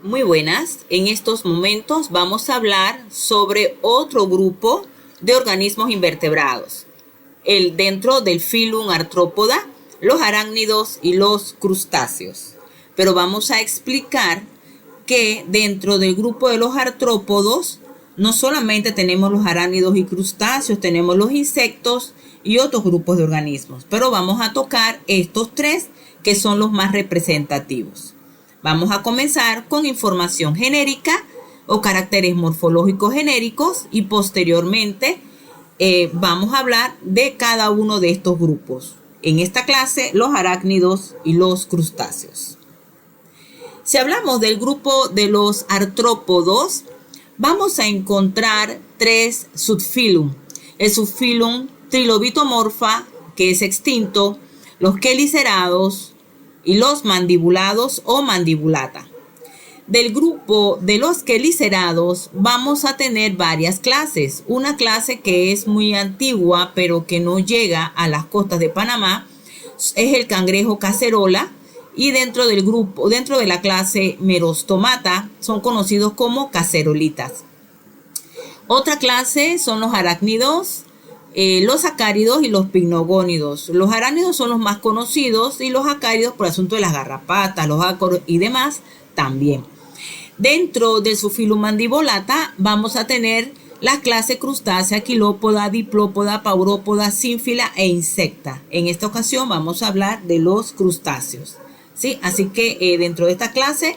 Muy buenas. En estos momentos vamos a hablar sobre otro grupo de organismos invertebrados. Dentro del filum Arthropoda, los arácnidos y los crustáceos. Pero vamos a explicar que dentro del grupo de los artrópodos no solamente tenemos los arácnidos y crustáceos, tenemos los insectos y otros grupos de organismos. Pero vamos a tocar estos tres que son los más representativos. Vamos a comenzar con información genérica o caracteres morfológicos genéricos y posteriormente vamos a hablar de cada uno de estos grupos. En esta clase, los arácnidos y los crustáceos. Si hablamos del grupo de los artrópodos, vamos a encontrar tres subfilum. El subfilum Trilobitomorpha, que es extinto, los quelicerados y los mandibulados o mandibulata. Del grupo de los quelicerados vamos a tener varias clases. Una clase que es muy antigua pero que no llega a las costas de Panamá es el cangrejo cacerola, y dentro del grupo, dentro de la clase Merostomata, son conocidos como cacerolitas. Otra clase son los arácnidos, los acáridos y los pinogónidos. Los arácnidos son los más conocidos y los acáridos por asunto de las garrapatas, los ácaros y demás también. Dentro del subfilum mandibulata vamos a tener la clase crustácea, quilópoda, diplópoda, paurópoda, sínfila e insecta. En esta ocasión vamos a hablar de los crustáceos, ¿sí? Así que dentro de esta clase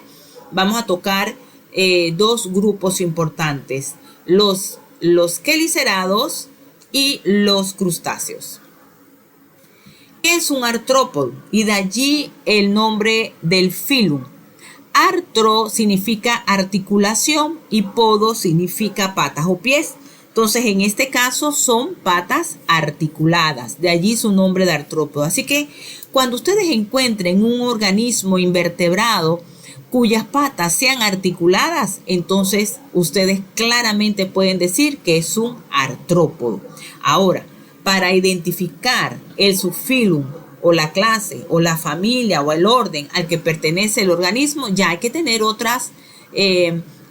vamos a tocar dos grupos importantes, los quelicerados y los crustáceos. ¿Qué es un artrópodo? Y de allí el nombre del filum. Artro significa articulación y podo significa patas o pies. Entonces, en este caso son patas articuladas. De allí su nombre de artrópodo. Así que cuando ustedes encuentren un organismo invertebrado cuyas patas sean articuladas, entonces ustedes claramente pueden decir que es un artrópodo. Ahora, para identificar el subfilum o la clase o la familia o el orden al que pertenece el organismo, ya hay que tener otras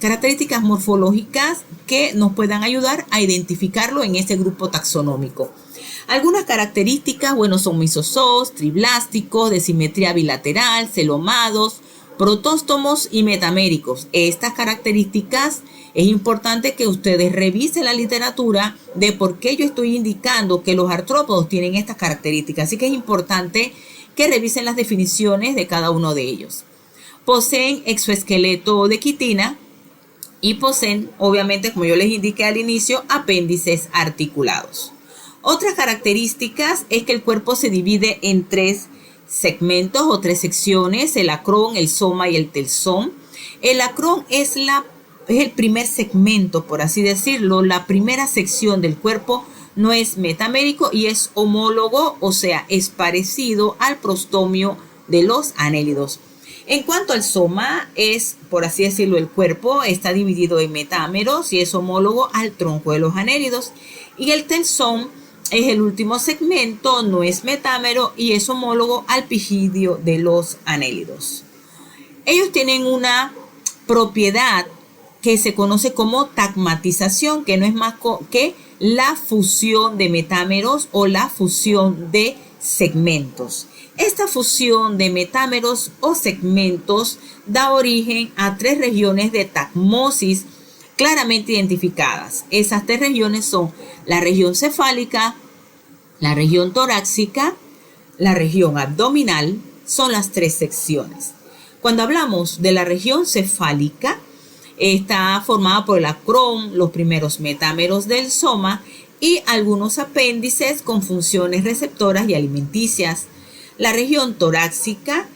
características morfológicas que nos puedan ayudar a identificarlo en este grupo taxonómico. Algunas características, bueno, son mesozoos, triblásticos, de simetría bilateral, celomados, protóstomos y metaméricos. Estas características es importante que ustedes revisen la literatura de por qué yo estoy indicando que los artrópodos tienen estas características. Así que es importante que revisen las definiciones de cada uno de ellos. Poseen exoesqueleto de quitina y poseen, obviamente, como yo les indiqué al inicio, apéndices articulados. Otras características es que el cuerpo se divide en tres segmentos o tres secciones: el acrón, el soma y el telsón. El acrón es el primer segmento, por así decirlo, la primera sección del cuerpo. No es metamérico y es homólogo, o sea, es parecido al prostomio de los anélidos. En cuanto al soma, es, por así decirlo, el cuerpo está dividido en metámeros y es homólogo al tronco de los anélidos. Y el telsón es el último segmento, no es metámero y es homólogo al pigidio de los anélidos. Ellos tienen una propiedad que se conoce como tagmatización, que no es más que la fusión de metámeros o la fusión de segmentos. Esta fusión de metámeros o segmentos da origen a tres regiones de tagmosis claramente identificadas. Esas tres regiones son la región cefálica, la región torácica, la región abdominal. Son las tres secciones. Cuando hablamos de la región cefálica, está formada por el acrón, los primeros metámeros del soma y algunos apéndices con funciones receptoras y alimenticias. La región torácica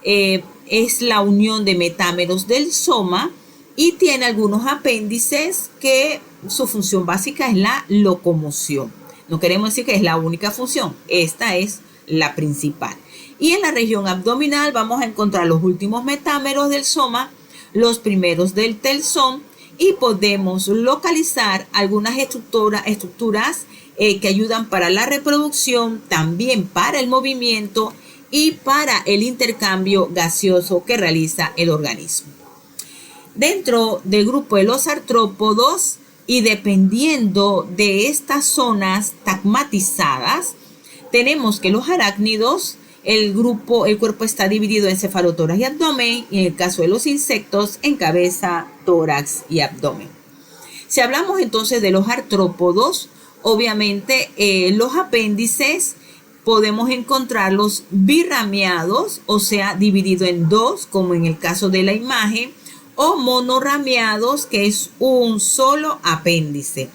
es la unión de metámeros del soma y tiene algunos apéndices que su función básica es la locomoción. No queremos decir que es la única función, esta es la principal. Y en la región abdominal vamos a encontrar los últimos metámeros del soma, los primeros del telsón, y podemos localizar algunas estructuras que ayudan para la reproducción, también para el movimiento y para el intercambio gaseoso que realiza el organismo. Dentro del grupo de los artrópodos y dependiendo de estas zonas tagmatizadas, tenemos que los arácnidos, el cuerpo está dividido en cefalotórax y abdomen, y en el caso de los insectos, en cabeza, tórax y abdomen. Si hablamos entonces de los artrópodos, obviamente los apéndices podemos encontrarlos birrameados, o sea, dividido en dos, como en el caso de la imagen, o monorrameados, que es un solo apéndice.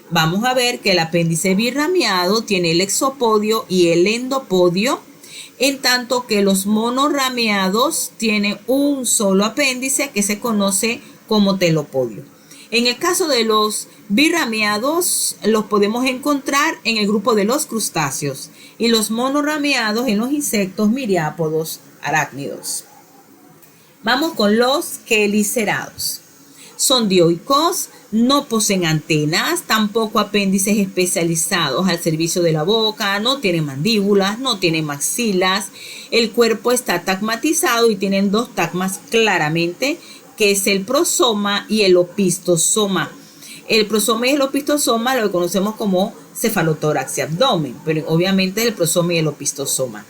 Vamos a ver que el apéndice birrameado tiene el exopodio y el endopodio, en tanto que los monorrameados tienen un solo apéndice que se conoce como telopodio. En el caso de los birrameados, los podemos encontrar en el grupo de los crustáceos y los monorrameados en los insectos, miriápodos, arácnidos. Vamos con los quelicerados. Son dioicos, no poseen antenas, tampoco apéndices especializados al servicio de la boca, no tienen mandíbulas, no tienen maxilas. El cuerpo está tagmatizado y tienen dos tagmas claramente, que es el prosoma y el opistosoma. El prosoma y el opistosoma lo conocemos como cefalotórax y abdomen, pero obviamente el prosoma y el opistosoma.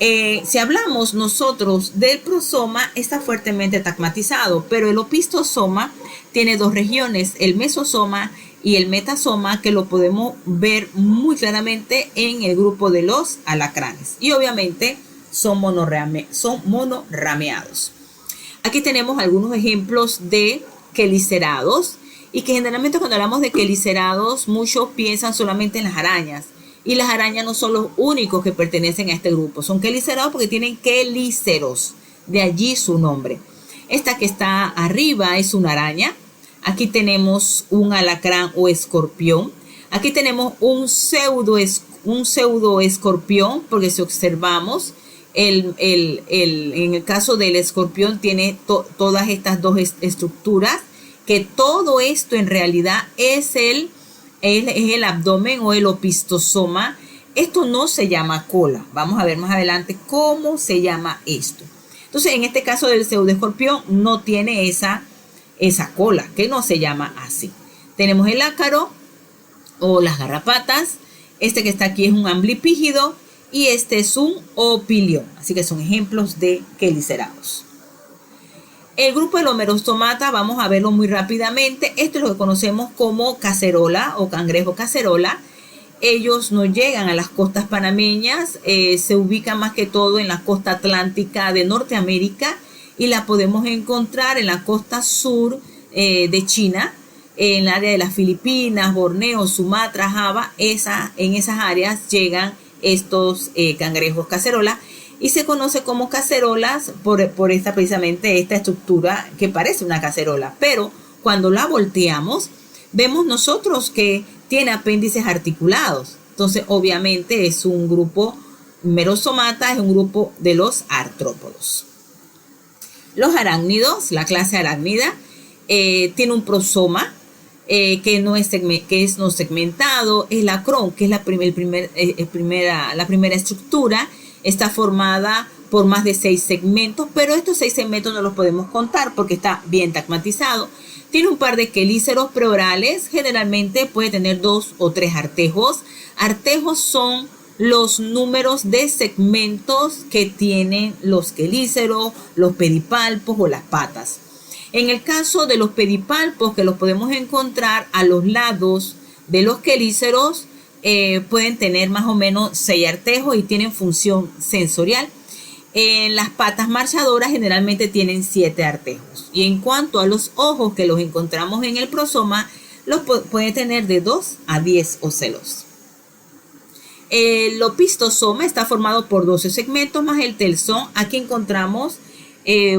Si hablamos nosotros del prosoma, está fuertemente tagmatizado, pero el opistosoma tiene dos regiones, el mesosoma y el metasoma, que lo podemos ver muy claramente en el grupo de los alacranes. Y obviamente son monorrameados. Aquí tenemos algunos ejemplos de quelicerados, y que generalmente cuando hablamos de quelicerados, muchos piensan solamente en las arañas. Y las arañas no son los únicos que pertenecen a este grupo. Son quelicerados porque tienen quelíceros. De allí su nombre. Esta que está arriba es una araña. Aquí tenemos un alacrán o escorpión. Aquí tenemos un pseudo escorpión, porque si observamos, en el caso del escorpión tiene todas estas dos estructuras, que todo esto en realidad es el abdomen o el opistosoma. Esto no se llama cola. Vamos a ver más adelante cómo se llama esto. Entonces, en este caso del pseudoescorpión no tiene esa cola, que no se llama así. Tenemos el ácaro o las garrapatas. Este que está aquí es un amblipígido y este es un opilión. Así que son ejemplos de quelicerados. El grupo de Homerostomata, vamos a verlo muy rápidamente. Esto es lo que conocemos como cacerola o cangrejo cacerola. Ellos no llegan a las costas panameñas, se ubican más que todo en la costa atlántica de Norteamérica y la podemos encontrar en la costa sur de China, en el área de las Filipinas, Borneo, Sumatra, Java. En esas áreas llegan estos cangrejos cacerola. Y se conoce como cacerolas por precisamente esta estructura que parece una cacerola. Pero cuando la volteamos, vemos nosotros que tiene apéndices articulados. Entonces, obviamente, es un grupo Merostomata, es un grupo de los artrópodos. Los arácnidos, la clase arácnida, tiene un prosoma que es no segmentado. El acrón, que es la primera estructura, está formada por más de 6 segmentos, pero estos 6 segmentos no los podemos contar porque está bien tagmatizado. Tiene un par de quelíceros preorales, generalmente puede tener 2 o 3 artejos. Artejos son los números de segmentos que tienen los quelíceros, los pedipalpos o las patas. En el caso de los pedipalpos, que los podemos encontrar a los lados de los quelíceros, pueden tener más o menos 6 artejos y tienen función sensorial. En las patas marchadoras generalmente tienen 7 artejos. Y en cuanto a los ojos, que los encontramos en el prosoma, los puede tener de 2 a 10 ocelos. El opistosoma está formado por 12 segmentos más el telson. Aquí encontramos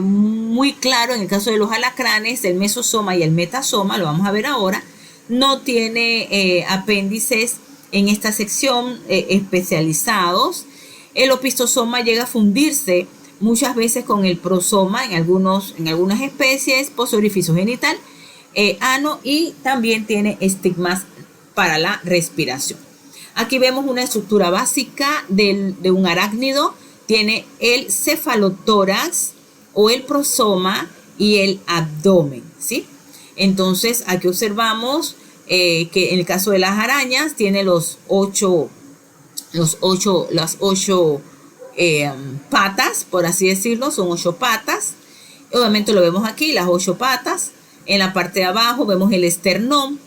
muy claro en el caso de los alacranes, el mesosoma y el metasoma, lo vamos a ver ahora. No tiene apéndices en esta sección especializados. El opistosoma llega a fundirse muchas veces con el prosoma en algunas especies, posorificio genital, ano, y también tiene estigmas para la respiración. Aquí vemos una estructura básica de un arácnido. Tiene el cefalotórax o el prosoma y el abdomen, ¿sí? Entonces aquí observamos que en el caso de las arañas tiene las ocho patas, por así decirlo, son 8 patas. Obviamente lo vemos aquí, las 8 patas. En la parte de abajo vemos el esternón.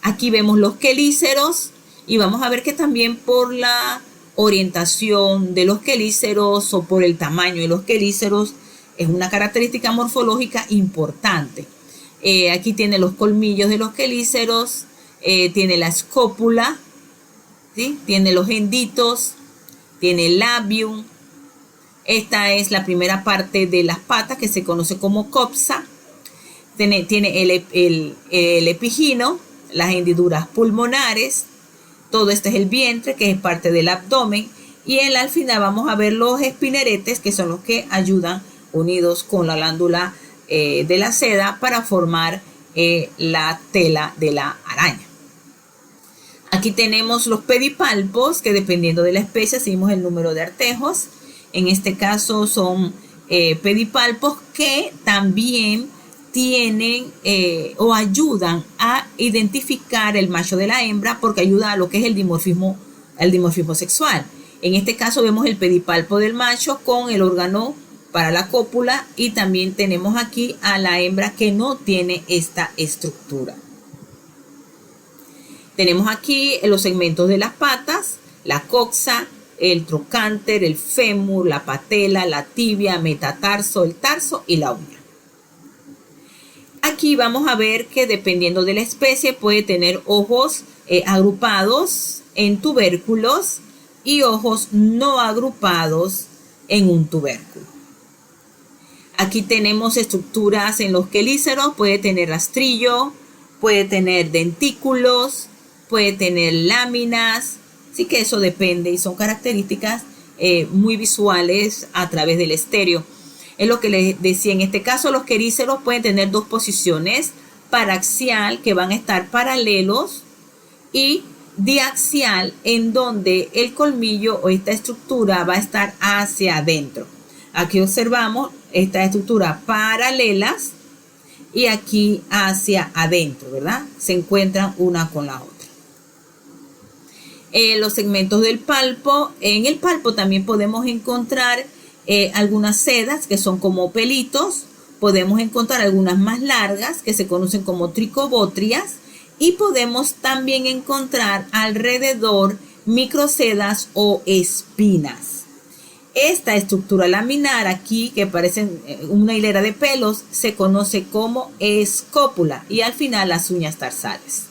Aquí vemos los quelíceros y vamos a ver que también por la orientación de los quelíceros o por el tamaño de los quelíceros es una característica morfológica importante. Aquí tiene los colmillos de los quelíceros, tiene la escópula, ¿sí? Tiene los enditos, tiene el labium. Esta es la primera parte de las patas que se conoce como coxa. Tiene el epigino, las hendiduras pulmonares. Todo esto es el vientre, que es parte del abdomen. Y al final vamos a ver los espineretes, que son los que ayudan unidos con la glándula de la seda para formar la tela de la araña. Aquí tenemos los pedipalpos, que dependiendo de la especie seguimos el número de artejos. En este caso son pedipalpos que también tienen o ayudan a identificar el macho de la hembra, porque ayuda a lo que es el dimorfismo sexual. En este caso vemos el pedipalpo del macho con el órgano para la cópula, y también tenemos aquí a la hembra que no tiene esta estructura. Tenemos aquí los segmentos de las patas, la coxa, el trocánter, el fémur, la patela, la tibia, metatarso, el tarso y la uña. Aquí vamos a ver que dependiendo de la especie puede tener ojos agrupados en tubérculos y ojos no agrupados en un tubérculo. Aquí tenemos estructuras en los quelíceros, puede tener rastrillo, puede tener dentículos, puede tener láminas, así que eso depende y son características muy visuales a través del estéreo. Es lo que les decía, en este caso los quelíceros pueden tener 2 posiciones, paraxial, que van a estar paralelos, y diaxial, en donde el colmillo o esta estructura va a estar hacia adentro. Aquí observamos esta estructura paralelas y aquí hacia adentro, ¿verdad? Se encuentran una con la otra. Los segmentos del palpo. En el palpo también podemos encontrar algunas sedas que son como pelitos. Podemos encontrar algunas más largas que se conocen como tricobotrias. Y podemos también encontrar alrededor microsedas o espinas. Esta estructura laminar aquí, que parece una hilera de pelos, se conoce como escópula, y al final las uñas tarsales.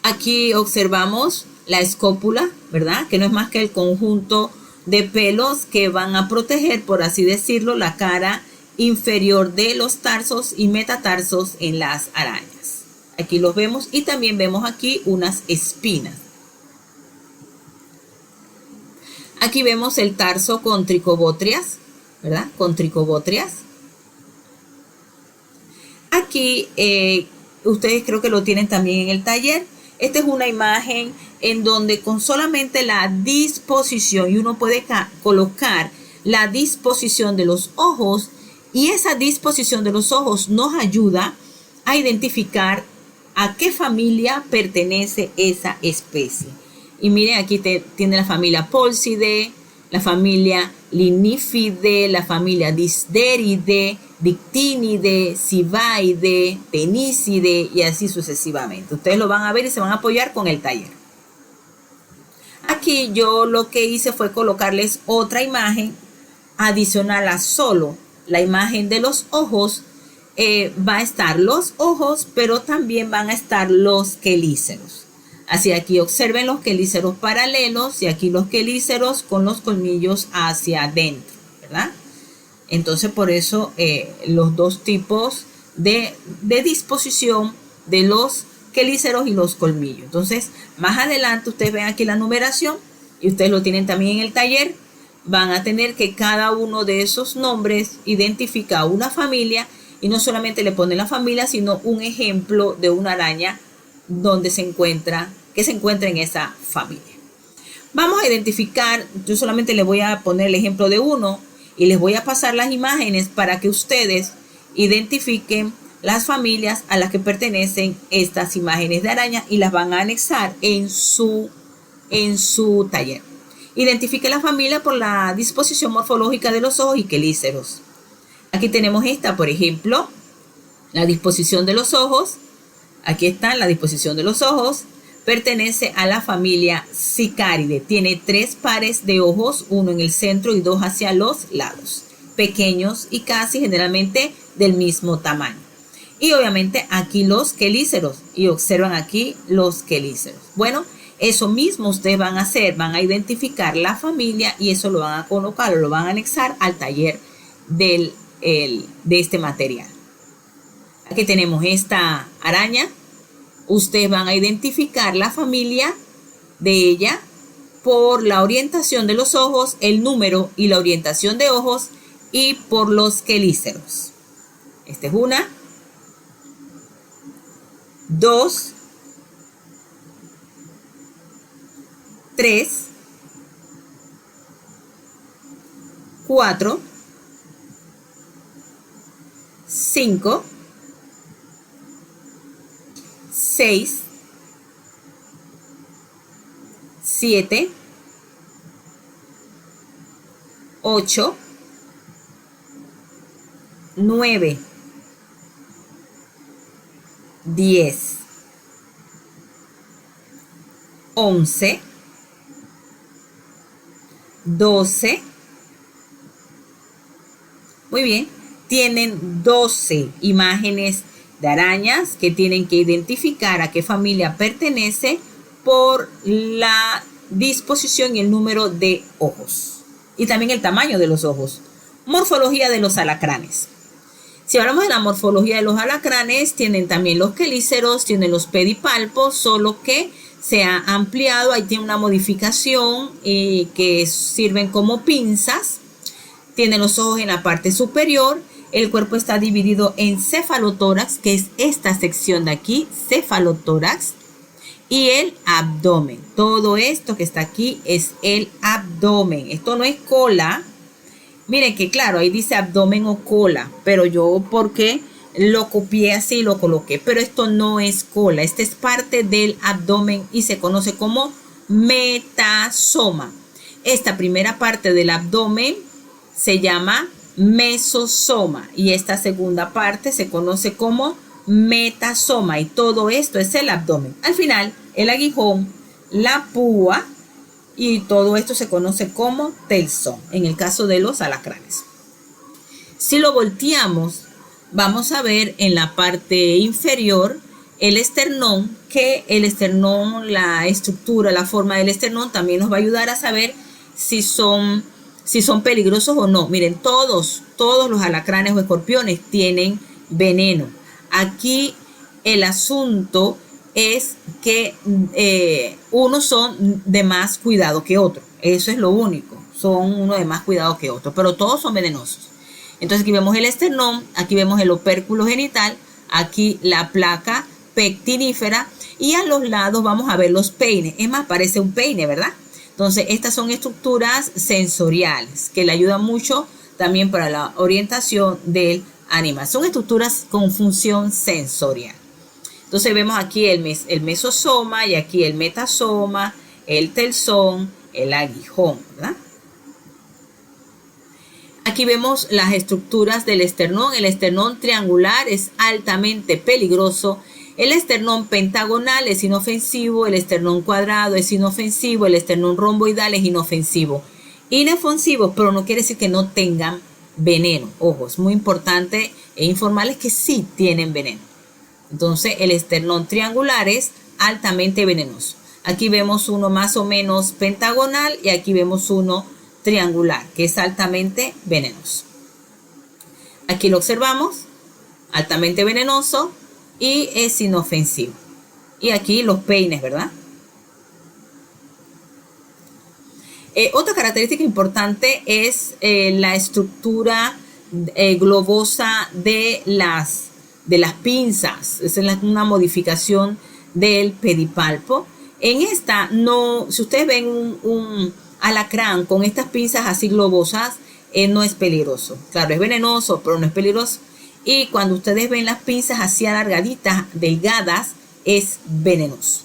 Aquí observamos la escópula, ¿verdad? Que no es más que el conjunto de pelos que van a proteger, por así decirlo, la cara inferior de los tarsos y metatarsos en las arañas. Aquí los vemos, y también vemos aquí unas espinas. Aquí vemos el tarso con tricobotrias, ¿verdad? Con tricobotrias. Aquí ustedes creo que lo tienen también en el taller. Esta es una imagen en donde con solamente la disposición, y uno puede colocar la disposición de los ojos, y esa disposición de los ojos nos ayuda a identificar a qué familia pertenece esa especie. Y miren, aquí tiene la familia Polsidae, la familia Linifidae, la familia Disderidae, Dictinidae, Cibaidae, Penicidae, y así sucesivamente. Ustedes lo van a ver y se van a apoyar con el taller. Aquí yo lo que hice fue colocarles otra imagen adicional a solo la imagen de los ojos. Va a estar los ojos, pero también van a estar los quelíceros. Así, aquí observen los quelíceros paralelos, y aquí los quelíceros con los colmillos hacia adentro, ¿verdad? Entonces, por eso los dos tipos de disposición de los quelíceros y los colmillos. Entonces, más adelante ustedes ven aquí la numeración, y ustedes lo tienen también en el taller. Van a tener que cada uno de esos nombres identifica una familia, y no solamente le ponen la familia, sino un ejemplo de una araña donde que se encuentra en esa familia. Vamos a identificar, yo solamente le voy a poner el ejemplo de uno. Y les voy a pasar las imágenes para que ustedes identifiquen las familias a las que pertenecen estas imágenes de araña y las van a anexar en su taller. Identifique la familia por la disposición morfológica de los ojos y quelíceros. Aquí tenemos esta, por ejemplo, la disposición de los ojos. Aquí está la disposición de los ojos. Pertenece a la familia Sicaridae. Tiene 3 pares de ojos, uno en el centro y 2 hacia los lados. Pequeños y casi generalmente del mismo tamaño. Y obviamente aquí los quelíceros. Y observan aquí los quelíceros. Bueno, eso mismo ustedes van a hacer. Van a identificar la familia y eso lo van a colocar o lo van a anexar al taller de este material. Aquí tenemos esta araña. Ustedes van a identificar la familia de ella por la orientación de los ojos, el número y la orientación de ojos y por los quelíceros. Esta es una, 2, 3, 4, 5, 6, 7, 8, 9, 10, 11, 12. Muy bien, tienen 12 imágenes de arañas que tienen que identificar a qué familia pertenece por la disposición y el número de ojos y también el tamaño de los ojos. Morfología de los alacranes. Si hablamos de la morfología de los alacranes, tienen también los quelíceros, tienen los pedipalpos, solo que se ha ampliado, ahí tiene una modificación que sirven como pinzas. Tienen los ojos en la parte superior. El cuerpo está dividido en cefalotórax, que es esta sección de aquí, cefalotórax, y el abdomen. Todo esto que está aquí es el abdomen. Esto no es cola. Miren que claro, ahí dice abdomen o cola, pero yo porque lo copié así, lo coloqué. Pero esto no es cola, esta es parte del abdomen y se conoce como metasoma. Esta primera parte del abdomen se llama mesosoma y esta segunda parte se conoce como metasoma y todo esto es el abdomen. Al final, el aguijón, la púa y todo esto se conoce como telson en el caso de los alacranes. Si lo volteamos, vamos a ver en la parte inferior el esternón, que el esternón, la estructura, la forma del esternón también nos va a ayudar a saber si son peligrosos o no. Miren, todos los alacranes o escorpiones tienen veneno. Aquí el asunto es que unos son de más cuidado que otros. Eso es lo único. Son uno de más cuidado que otros, pero todos son venenosos. Entonces aquí vemos el esternón, aquí vemos el opérculo genital, aquí la placa pectinífera y a los lados vamos a ver los peines. Es más, parece un peine, ¿verdad? Entonces estas son estructuras sensoriales que le ayudan mucho también para la orientación del animal. Son estructuras con función sensorial. Entonces vemos aquí el mesosoma y aquí el metasoma, el telson, el aguijón, ¿verdad? Aquí vemos las estructuras del esternón. El esternón triangular es altamente peligroso. El esternón pentagonal es inofensivo. El esternón cuadrado es inofensivo. El esternón romboidal es inofensivo. Inofensivos, pero no quiere decir que no tengan veneno. Ojo, es muy importante informarles que sí tienen veneno. Entonces el esternón triangular es altamente venenoso. Aquí vemos uno más o menos pentagonal y aquí vemos uno triangular que es altamente venenoso. Aquí lo observamos, altamente venenoso y es inofensivo. Y aquí los peines, ¿verdad? Otra característica importante es la estructura globosa de las pinzas. Esa es una modificación del pedipalpo. En esta, no, si ustedes ven un alacrán con estas pinzas así globosas, no es peligroso. Claro, es venenoso, pero no es peligroso. Y cuando ustedes ven las pinzas así alargaditas, delgadas, es venenoso.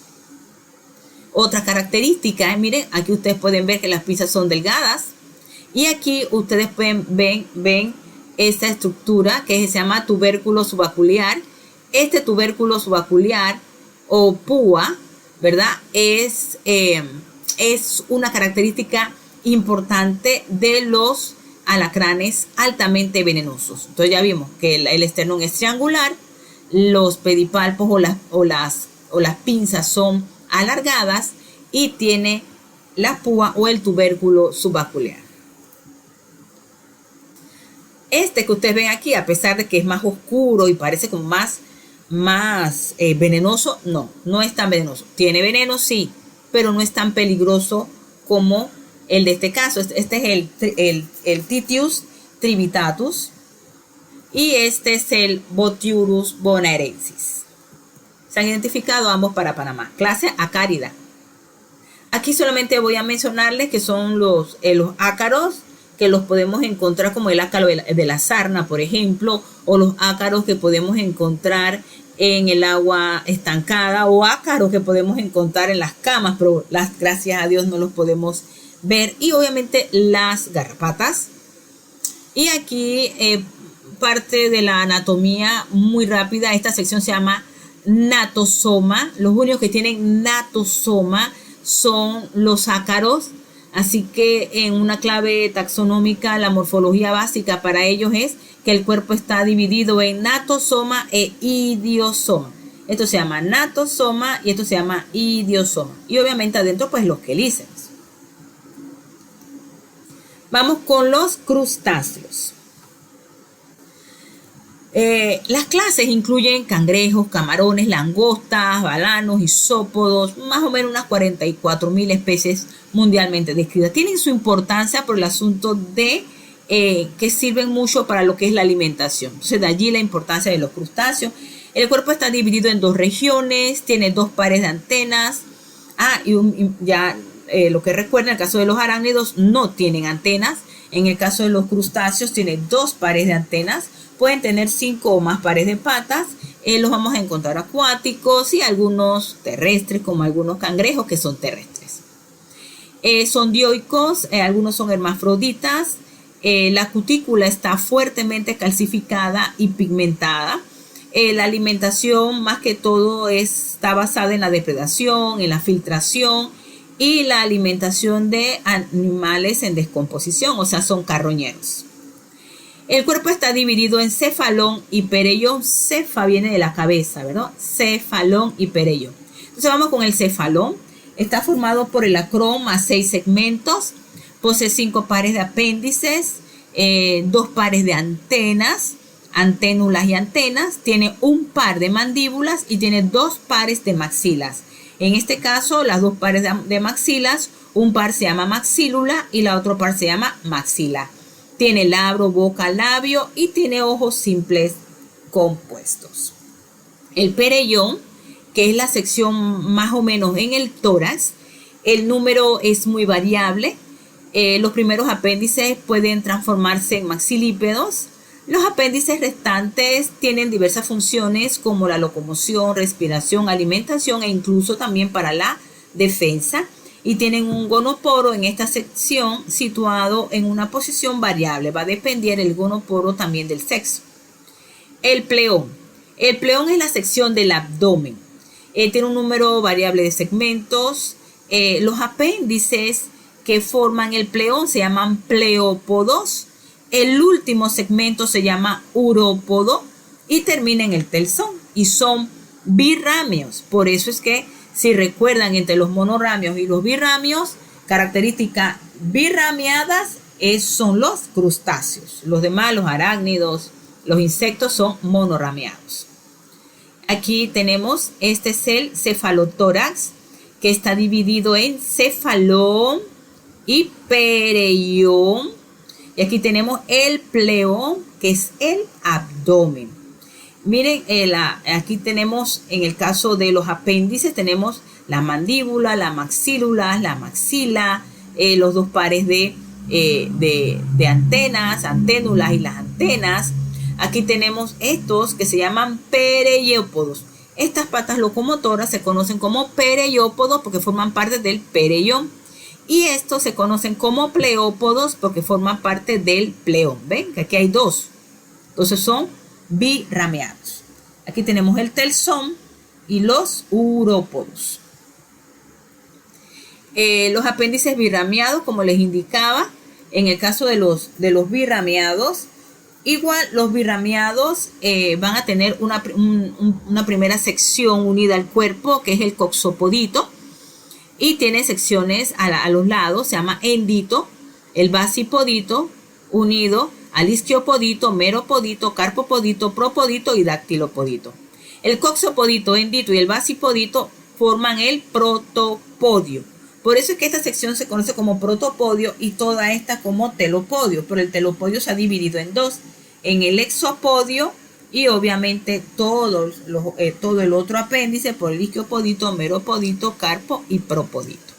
Otra característica, miren, aquí ustedes pueden ver que las pinzas son delgadas. Y aquí ustedes ven esta estructura que se llama tubérculo subacular. Este tubérculo subacular o púa, ¿verdad? Es una característica importante de los alacranes altamente venenosos. Entonces ya vimos que el esternón es triangular, los pedipalpos o las pinzas son alargadas y tiene la púa o el tubérculo subacular. Este que ustedes ven aquí, a pesar de que es más oscuro y parece como más venenoso, no es tan venenoso. Tiene veneno, sí, pero no es tan peligroso como el de este caso. Este es el Titius trivitatus y este es el Botiurus bonaerensis. Se han identificado ambos para Panamá. Clase acárida. Aquí solamente voy a mencionarles que son los ácaros, que los podemos encontrar como el ácaro de la sarna, por ejemplo, o los ácaros que podemos encontrar en el agua estancada, o ácaros que podemos encontrar en las camas, pero gracias a Dios no los podemos ver. Y obviamente las garrapatas. Y aquí parte de la anatomía muy rápida. Esta sección se llama natosoma. Los únicos que tienen natosoma son los ácaros. Así que en una clave taxonómica, la morfología básica para ellos es que el cuerpo está dividido en natosoma e idiosoma. Esto se llama natosoma y esto se llama idiosoma. Y obviamente adentro pues los quelíceros. Vamos con los crustáceos. Las clases incluyen cangrejos, camarones, langostas, balanos, isópodos, más o menos unas 44.000 especies mundialmente descritas. Tienen su importancia por el asunto de que sirven mucho para lo que es la alimentación. Entonces de allí la importancia de los crustáceos. El cuerpo está dividido en dos regiones, tiene dos pares de antenas. Lo que recuerden, en el caso de los arácnidos no tienen antenas. En el caso de los crustáceos tiene dos pares de antenas. Pueden tener 5 o más pares de patas. Los vamos a encontrar acuáticos y algunos terrestres, como algunos cangrejos que son terrestres. Son dioicos, algunos son hermafroditas. La cutícula está fuertemente calcificada y pigmentada. La alimentación más que todo está basada en la depredación, en la filtración y la alimentación de animales en descomposición, o sea, son carroñeros. El cuerpo está dividido en cefalón y perellón. Cefa viene de la cabeza, ¿verdad? Cefalón y perellón. Entonces vamos con el cefalón. Está formado por el acroma, 6 segmentos. Posee 5 pares de apéndices, 2 pares de antenas, anténulas y antenas. Tiene un par de mandíbulas y tiene 2 pares de maxilas. En este caso, las 2 pares de maxilas, un par se llama maxílula y la otra par se llama maxila. Tiene labio, boca, labio y tiene ojos simples compuestos. El perellón, que es la sección más o menos en el tórax, el número es muy variable. Los primeros apéndices pueden transformarse en maxilípedos. Los apéndices restantes tienen diversas funciones como la locomoción, respiración, alimentación e incluso también para la defensa. Y tienen un gonoporo en esta sección situado en una posición variable. Va a depender el gonoporo también del sexo. El pleón. El pleón es la sección del abdomen. Tiene un número variable de segmentos. Los apéndices que forman el pleón se llaman pleópodos. El último segmento se llama urópodo y termina en el telson. Y son birrámeos. Por eso es que si recuerdan, entre los monoramios y los birramios, características birrameadas son los crustáceos. Los demás, los arácnidos, los insectos son monorrameados. Aquí tenemos, este es el cefalotórax, que está dividido en cefalón y perellón. Y aquí tenemos el pleón, que es el abdomen. Miren, aquí tenemos, en el caso de los apéndices, tenemos la mandíbula, la maxílula, la maxila, los 2 pares de de antenas, anténulas y las antenas. Aquí tenemos estos que se llaman pereyópodos. Estas patas locomotoras se conocen como pereyópodos porque forman parte del pereyón. Y estos se conocen como pleópodos porque forman parte del pleón. ¿Ven? Que aquí hay dos. Entonces son birrameados. Aquí tenemos el telson y los urópodos. Los apéndices birrameados, como les indicaba, en el caso de los birrameados, igual los birrameados van a tener una primera sección unida al cuerpo, que es el coxopodito, y tiene secciones a los lados, se llama endito, el basipodito, unido al isquiopodito, meropodito, carpopodito, propodito y dactilopodito. El coxopodito, endito y el basipodito forman el protopodio. Por eso es que esta sección se conoce como protopodio y toda esta como telopodio, pero el telopodio se ha dividido en dos, en el exopodio y obviamente todo el otro apéndice por el isquiopodito, meropodito, carpo y propodito.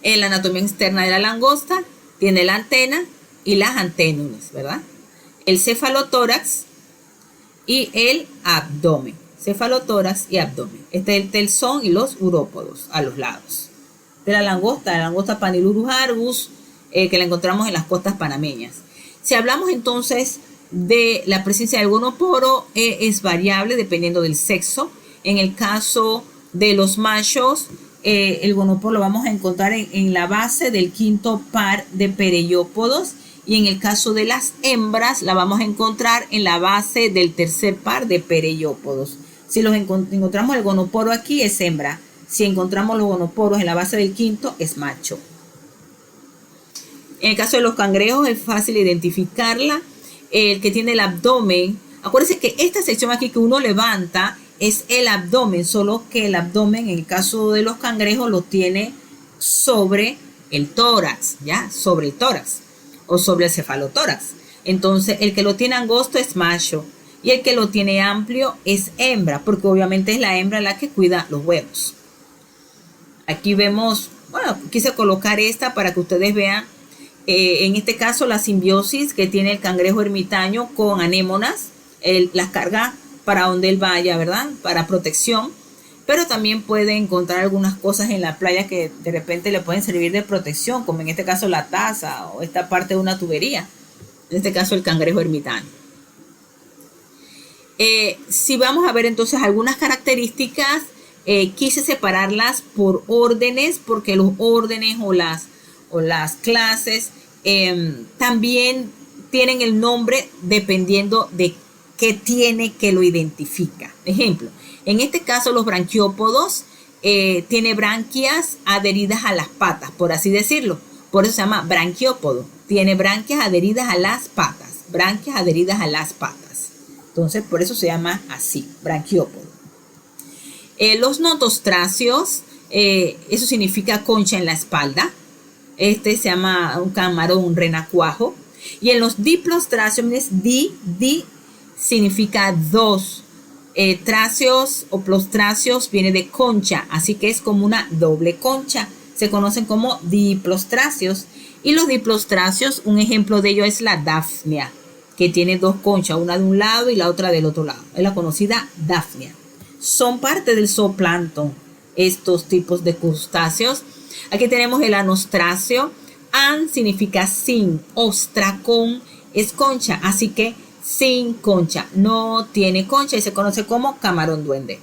En la anatomía externa de la langosta tiene la antena y las anténulas, ¿verdad? El cefalotórax y el abdomen. Cefalotórax y abdomen. Este es el telson y los urópodos a los lados. De la langosta Panilurus argus, que la encontramos en las costas panameñas. Si hablamos entonces de la presencia del gonoporo, es variable dependiendo del sexo. En el caso de los machos, el gonoporo lo vamos a encontrar en la base del quinto par de pereyópodos, y en el caso de las hembras la vamos a encontrar en la base del tercer par de pereyópodos. Si encontramos el gonoporo aquí, es hembra. Si encontramos los gonoporos en la base del quinto, es macho. En el caso de los cangrejos es fácil identificarla. El que tiene el abdomen, acuérdense que esta sección aquí que uno levanta es el abdomen, solo que el abdomen en el caso de los cangrejos lo tiene sobre el tórax, ¿ya? Sobre el tórax o sobre el cefalotórax. Entonces el que lo tiene angosto es macho y el que lo tiene amplio es hembra, porque obviamente es la hembra la que cuida los huevos. Aquí vemos, bueno, quise colocar esta para que ustedes vean, en este caso la simbiosis que tiene el cangrejo ermitaño con anémonas, las carga para donde él vaya, ¿verdad? Para protección, pero también puede encontrar algunas cosas en la playa que de repente le pueden servir de protección, como en este caso la taza o esta parte de una tubería, en este caso el cangrejo ermitaño. Si vamos a ver entonces algunas características, quise separarlas por órdenes, porque los órdenes o las clases también tienen el nombre dependiendo de qué tiene que lo identifica. Ejemplo, en este caso los branquiópodos tiene branquias adheridas a las patas, por así decirlo. Por eso se llama branquiópodo. Tiene branquias adheridas a las patas. Branquias adheridas a las patas. Entonces, por eso se llama así, branquiópodo. Los notostráceos, eso significa concha en la espalda. Este se llama un camarón, un renacuajo. Y en los diplostráceos, di significa dos. Tráceos o plostráceos viene de concha, así que es como una doble concha. Se conocen como diplostráceos. Y los diplostráceos, un ejemplo de ello es la dafnia, que tiene dos conchas, una de un lado y la otra del otro lado. Es la conocida dafnia. Son parte del zooplancton, estos tipos de crustáceos. Aquí tenemos el anostráceo. An significa sin, ostracón es concha, así que sin concha, no tiene concha y se conoce como camarón duende.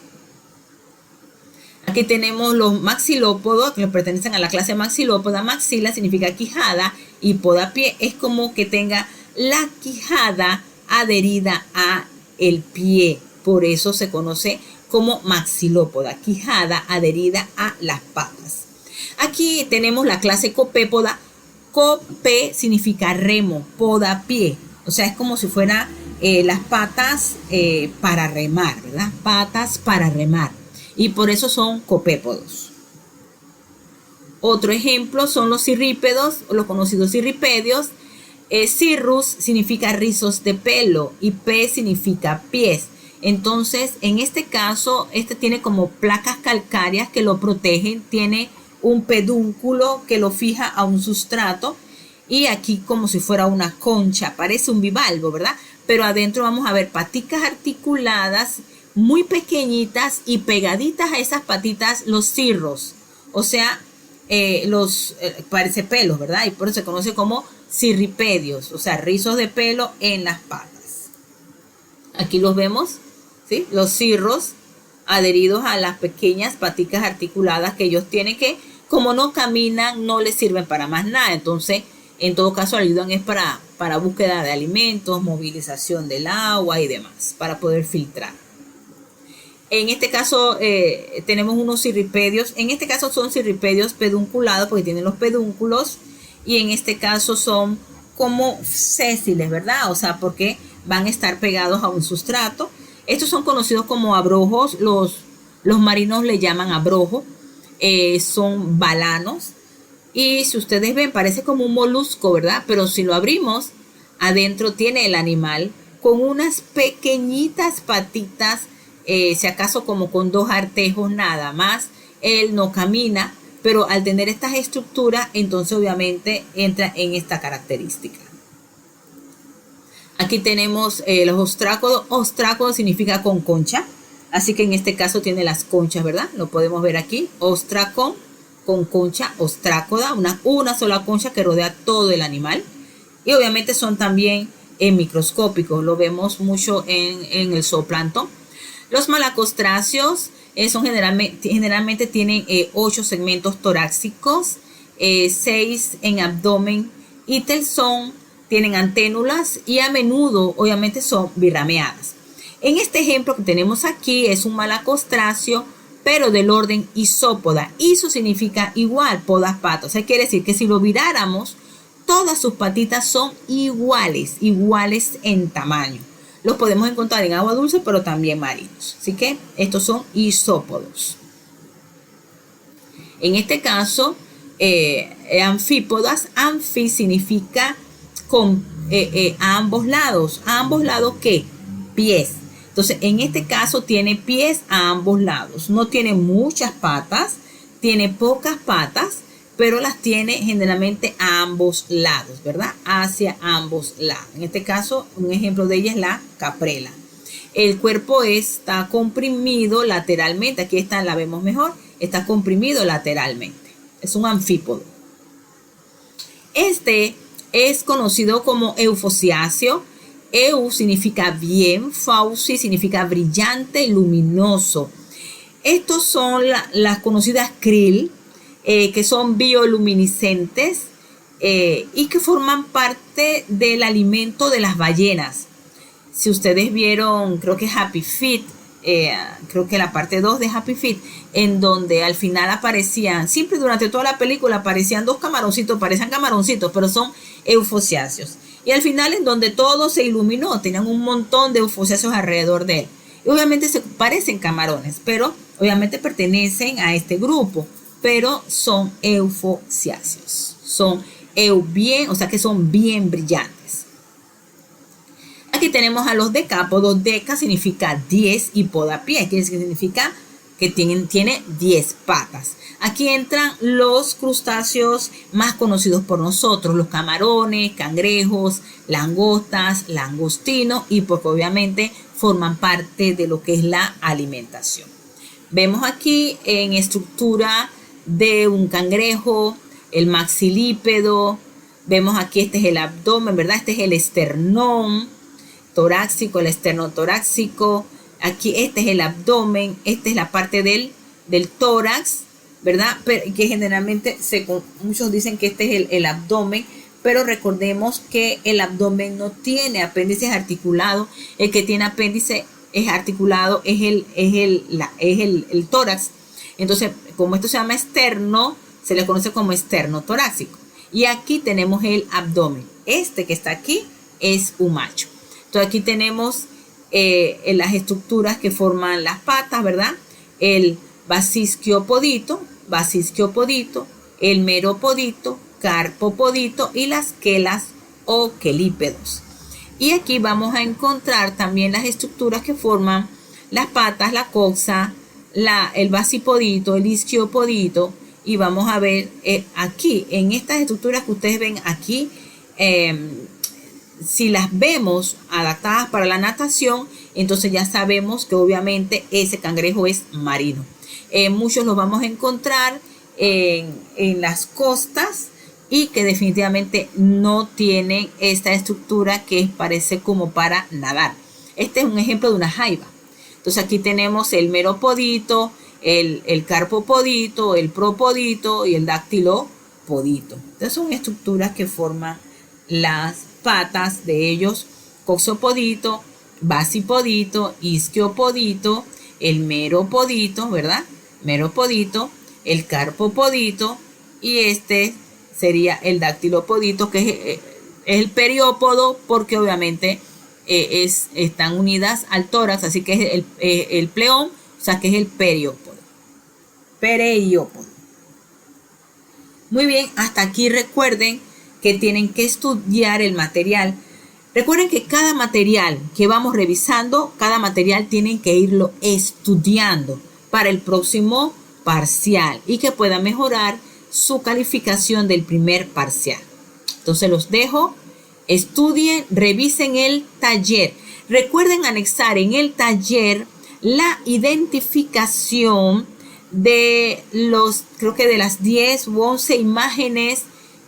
Aquí tenemos los maxilópodos que pertenecen a la clase maxilópoda. Maxila significa quijada y podapié es como que tenga la quijada adherida a el pie, por eso se conoce como maxilópoda, quijada adherida a las patas. Aquí tenemos la clase copépoda. Copé significa remo, poda pie, o sea, es como si fuera las patas para remar, ¿verdad? Patas para remar, y por eso son copépodos. Otro ejemplo son los cirrípedos, o los conocidos cirripedios. Cirrus significa rizos de pelo y pe significa pies. Entonces, en este caso, este tiene como placas calcáreas que lo protegen, tiene un pedúnculo que lo fija a un sustrato, y aquí como si fuera una concha, parece un bivalvo, ¿verdad? Pero adentro vamos a ver paticas articuladas muy pequeñitas y pegaditas a esas patitas los cirros, o sea, parece pelos, ¿verdad? Y por eso se conoce como cirripedios, o sea, rizos de pelo en las patas. Aquí los vemos, ¿sí? Los cirros adheridos a las pequeñas paticas articuladas que ellos tienen, que como no caminan no les sirven para más nada. Entonces, en todo caso, ayudan es para búsqueda de alimentos, movilización del agua y demás, para poder filtrar. En este caso tenemos unos cirripedios. En este caso son cirripedios pedunculados porque tienen los pedúnculos, y en este caso son como sésiles, ¿verdad? O sea, porque van a estar pegados a un sustrato. Estos son conocidos como abrojos. Los marinos le llaman abrojo. Son balanos. Y si ustedes ven, parece como un molusco, ¿verdad? Pero si lo abrimos, adentro tiene el animal con unas pequeñitas patitas, si acaso como con 2 artejos nada más. Él no camina, pero al tener estas estructuras, entonces obviamente entra en esta característica. Aquí tenemos los ostrácodos. Ostrácodo significa con concha, así que en este caso tiene las conchas, ¿verdad? Lo podemos ver aquí, ostracón con concha, ostrácoda, una sola concha que rodea todo el animal. Y obviamente son también microscópicos, lo vemos mucho en el zooplancton. Los malacostráceos son generalmente tienen 8 segmentos torácicos, 6 en abdomen y telson, tienen anténulas y a menudo obviamente son birrameadas. En este ejemplo que tenemos aquí es un malacostráceo, pero del orden isópoda. Iso significa igual, podas, patas. O sea, quiere decir que si lo viráramos, todas sus patitas son iguales en tamaño. Los podemos encontrar en agua dulce, pero también marinos. Así que estos son isópodos. En este caso, anfípodas, anfi significa con a ambos lados. ¿A ambos lados qué? Pies. Entonces, en este caso tiene pies a ambos lados. No tiene muchas patas, tiene pocas patas, pero las tiene generalmente a ambos lados, ¿verdad? Hacia ambos lados. En este caso, un ejemplo de ella es la caprela. El cuerpo está comprimido lateralmente. Aquí la vemos mejor. Está comprimido lateralmente. Es un anfípodo. Este es conocido como eufausiáceo. Eu significa bien, fauci significa brillante, luminoso. Estos son las conocidas krill, que son bioluminiscentes y que forman parte del alimento de las ballenas. Si ustedes vieron, creo que Happy Feet, creo que la parte 2 de Happy Feet, en donde al final aparecían, siempre durante toda la película aparecían 2 camaroncitos, parecían camaroncitos, pero son eufausiáceos. Y al final, en donde todo se iluminó, tenían un montón de eufausiáceos alrededor de él. Y obviamente se parecen camarones, pero obviamente pertenecen a este grupo, pero son eufausiáceos. Son bien, o sea que son bien brillantes. Aquí tenemos a los decápodos. Deca significa 10 y poda pie, que significa que tiene 10 patas. Aquí entran los crustáceos más conocidos por nosotros, los camarones, cangrejos, langostas, langostinos, y porque obviamente forman parte de lo que es la alimentación. Vemos aquí en estructura de un cangrejo, el maxilípedo. Vemos aquí, este es el abdomen, ¿verdad? Este es el esternón torácico, el esternotorácico. Aquí este es el abdomen, esta es la parte del tórax, ¿verdad? Pero que generalmente muchos dicen que este es el abdomen, pero recordemos que el abdomen no tiene apéndices articulados. El que tiene apéndice es articulado es el tórax. Entonces, como esto se llama externo, se le conoce como esternotorácico. Y aquí tenemos el abdomen. Este que está aquí es un macho. Entonces aquí tenemos las estructuras que forman las patas, ¿verdad? El basisquiopodito, el meropodito, carpopodito y las quelas o quelípedos. Y aquí vamos a encontrar también las estructuras que forman las patas, la coxa, el basipodito, el isquiopodito y vamos a ver aquí, en estas estructuras que ustedes ven aquí, si las vemos adaptadas para la natación, entonces ya sabemos que obviamente ese cangrejo es marino. Muchos los vamos a encontrar en las costas y que definitivamente no tienen esta estructura que parece como para nadar. Este es un ejemplo de una jaiba. Entonces aquí tenemos el meropodito, el carpopodito, el propodito y el dactilopodito. Entonces son estructuras que forman las patas de ellos: coxopodito, basipodito, isquiopodito, el meropodito, ¿verdad? Meropodito, el carpopodito y este sería el dactilopodito, que es el periópodo, porque obviamente están unidas al tórax, así que es el pleón, o sea que es el periópodo. Pereiópodo. Muy bien, hasta aquí recuerden que tienen que estudiar el material. Recuerden que cada material que vamos revisando, cada material tienen que irlo estudiando para el próximo parcial y que pueda mejorar su calificación del primer parcial. Entonces los dejo, estudien, revisen el taller. Recuerden anexar en el taller la identificación de creo que de las 10 u 11 imágenes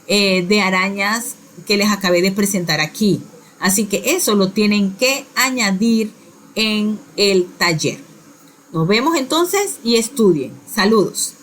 de arañas que les acabé de presentar aquí. Así que eso lo tienen que añadir en el taller. Nos vemos entonces y estudien. Saludos.